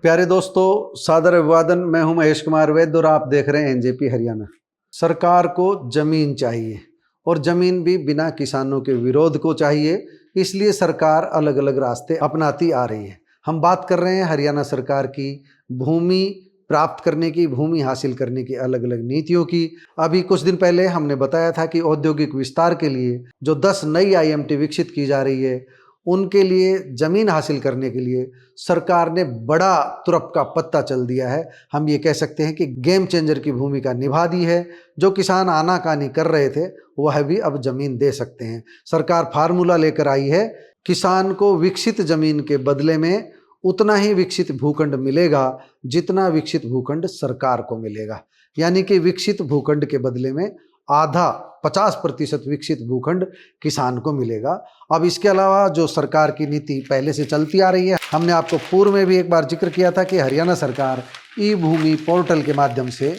प्यारे दोस्तों, सादर अभिवादन। मैं हूं महेश कुमार वैद्य और आप देख रहे हैं एनजेपी हरियाणा। सरकार को जमीन चाहिए और जमीन भी बिना किसानों के विरोध को चाहिए, इसलिए सरकार अलग अलग रास्ते अपनाती आ रही है। हम बात कर रहे हैं हरियाणा सरकार की भूमि प्राप्त करने की, भूमि हासिल करने की अलग अलग नीतियों की। अभी कुछ दिन पहले हमने बताया था कि औद्योगिक विस्तार के लिए जो 10 नई आईएमटी विकसित की जा रही है, उनके लिए जमीन हासिल करने के लिए सरकार ने बड़ा तुरप का पत्ता चल दिया है। हम ये कह सकते हैं कि गेम चेंजर की भूमिका निभा दी है। जो किसान आनाकानी कर रहे थे वह भी अब जमीन दे सकते हैं। सरकार फार्मूला लेकर आई है, किसान को विकसित जमीन के बदले में उतना ही विकसित भूखंड मिलेगा जितना विकसित भूखंड सरकार को मिलेगा। यानी कि विकसित भूखंड के बदले में आधा 50% विकसित भूखंड किसान को मिलेगा। अब इसके अलावा जो सरकार की नीति पहले से चलती आ रही है, हमने आपको पूर्व में भी एक बार जिक्र किया था कि हरियाणा सरकार ई भूमि पोर्टल के माध्यम से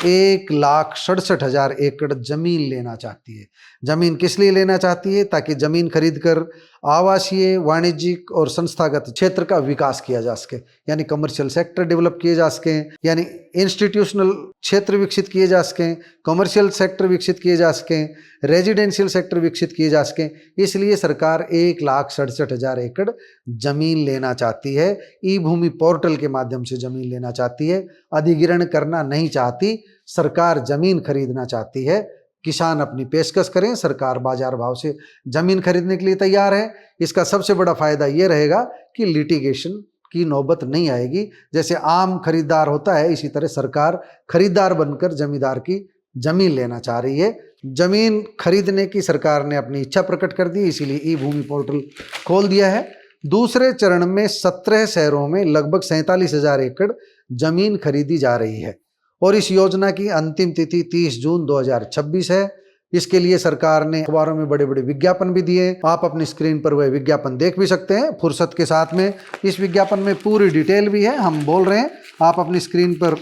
1,67,000 एकड़ जमीन लेना चाहती है। जमीन किस लिए लेना चाहती है? ताकि जमीन खरीदकर आवासीय, वाणिज्यिक और संस्थागत क्षेत्र का विकास किया जा सके, यानी कमर्शियल सेक्टर डेवलप किए जा सके, यानी इंस्टीट्यूशनल क्षेत्र विकसित किए जा सकें, कमर्शियल सेक्टर विकसित किए जा सकें, रेजिडेंशियल सेक्टर विकसित किए जा सकें। इसलिए सरकार 1,67,000 एकड़ जमीन लेना चाहती है। ई भूमि पोर्टल के माध्यम से जमीन लेना चाहती है। अधिग्रहण करना नहीं चाहती, सरकार जमीन खरीदना चाहती है। किसान अपनी पेशकश करें, सरकार बाजार भाव से जमीन खरीदने के लिए तैयार है। इसका सबसे बड़ा फायदा ये रहेगा कि लिटिगेशन की नौबत नहीं आएगी। जैसे आम खरीदार होता है, इसी तरह सरकार खरीदार बनकर जमींदार की जमीन लेना चाह रही है। जमीन खरीदने की सरकार ने अपनी इच्छा प्रकट कर दी, इसीलिए ई भूमि पोर्टल खोल दिया है। दूसरे चरण में 17 शहरों में लगभग 47,000 एकड़ जमीन खरीदी जा रही है और इस योजना की अंतिम तिथि 30 जून 2026 है। इसके लिए सरकार ने अखबारों में बड़े बड़े विज्ञापन भी दिए। आप अपनी स्क्रीन पर वह विज्ञापन देख भी सकते हैं फुर्सत के साथ में। इस विज्ञापन में पूरी डिटेल भी है, हम बोल रहे हैं, आप अपनी स्क्रीन पर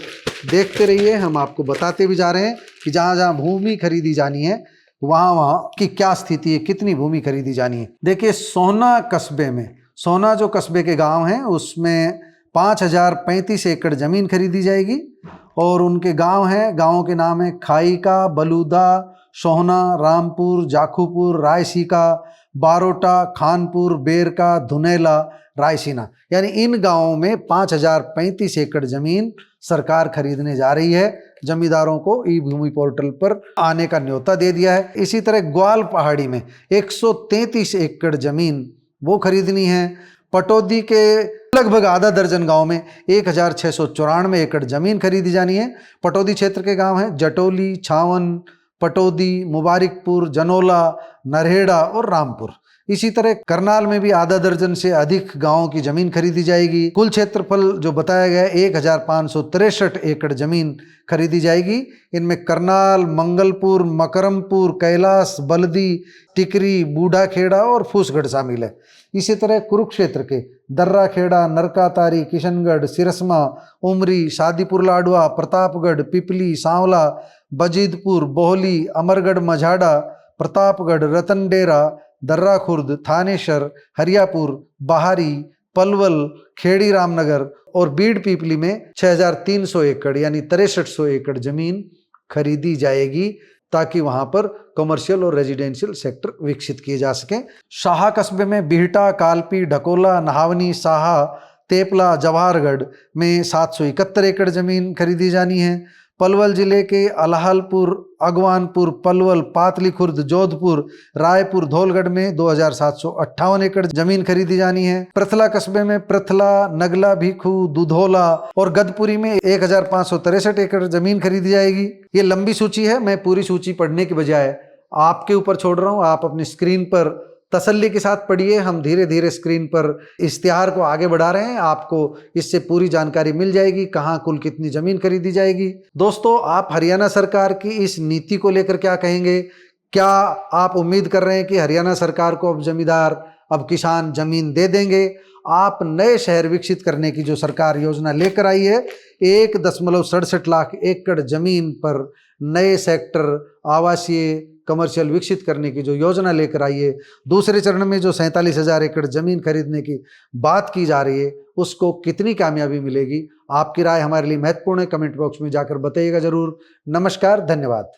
देखते रहिए। हम आपको बताते भी जा रहे हैं कि जहाँ जहाँ भूमि खरीदी जानी है वहाँ वहाँ की क्या स्थिति है, कितनी भूमि खरीदी जानी है। देखिए, सोना कस्बे में, सोना जो कस्बे के गाँव हैं उसमें 5,035 एकड़ जमीन खरीदी जाएगी और उनके गांव हैं, गांवों के नाम है खाईका, बलूदा, सोहना, रामपुर, जाखूपुर, रायसीका, बारोटा, खानपुर, बेरका, धुनेला, रायसीना। यानी इन गांवों में 5,035 एकड़ जमीन सरकार खरीदने जा रही है। जमींदारों को ई भूमि पोर्टल पर आने का न्योता दे दिया है। इसी तरह ग्वाल पहाड़ी में 133 एकड़ जमीन वो खरीदनी है। पटौदी के लगभग आधा दर्जन गांव में 1,694 एकड़ जमीन खरीदी जानी है। पटौदी क्षेत्र के गांव हैं जटोली, छावन, पटौदी, मुबारिकपुर, जनोला, नरहेड़ा और रामपुर। इसी तरह करनाल में भी आधा दर्जन से अधिक गांवों की जमीन खरीदी जाएगी। कुल क्षेत्रफल जो बताया गया है 1,563 एकड़ जमीन खरीदी जाएगी। इनमें करनाल, मंगलपुर, मकरमपुर, कैलाश, बलदी, टिकरी, बूढ़ाखेड़ा और फूसगढ़ शामिल है। इसी तरह कुरुक्षेत्र के दर्राखेड़ा, नरकातारी, किशनगढ़, सिरसमा, उमरी, शादीपुर लाडवा, प्रतापगढ़, पिपली, सांवला, बजीदपुर, बोहली, अमरगढ़ मझाड़ा, प्रतापगढ़, रतनडेरा, दर्रा खुर्द, थानेसर, हरियापुर, बाहरी, पलवल, खेड़ी रामनगर और बीड़ पीपली में 6,300 एकड़ यानी 6300 एकड़ जमीन खरीदी जाएगी ताकि वहां पर कमर्शियल और रेजिडेंशियल सेक्टर विकसित किए जा सकें। शाह कस्बे में बिहटा, कालपी, ढकोला, नहावनी, साहा, तेपला, जवाहरगढ़ में 771 एकड़ जमीन खरीदी जानी है। पलवल जिले के अलाहलपुर, अगवानपुर, पलवल, पातली खुर्द, जोधपुर, रायपुर, धौलगढ़ में 2,758 एकड़ जमीन खरीदी जानी है। प्रथला कस्बे में प्रथला, नगला, भीखू, दुधौला और गदपुरी में 1,563 एकड़ जमीन खरीदी जाएगी। ये लंबी सूची है, मैं पूरी सूची पढ़ने के बजाय आपके ऊपर छोड़ रहा हूँ। आप अपनी स्क्रीन पर तसल्ली के साथ पढ़िए। हम धीरे धीरे स्क्रीन पर इश्तिहार को आगे बढ़ा रहे हैं, आपको इससे पूरी जानकारी मिल जाएगी कहाँ कुल कितनी जमीन खरीदी जाएगी। दोस्तों, आप हरियाणा सरकार की इस नीति को लेकर क्या कहेंगे? क्या आप उम्मीद कर रहे हैं कि हरियाणा सरकार को अब जमींदार, अब किसान जमीन दे देंगे? आप नए शहर विकसित करने की जो सरकार योजना लेकर आई है, 1.67 लाख एकड़ जमीन पर नए सेक्टर, आवासीय, कमर्शियल विकसित करने की जो योजना लेकर आई है, दूसरे चरण में जो 47,000 एकड़ जमीन खरीदने की बात की जा रही है, उसको कितनी कामयाबी मिलेगी? आपकी राय हमारे लिए महत्वपूर्ण है, कमेंट बॉक्स में जाकर बताइएगा जरूर। नमस्कार, धन्यवाद।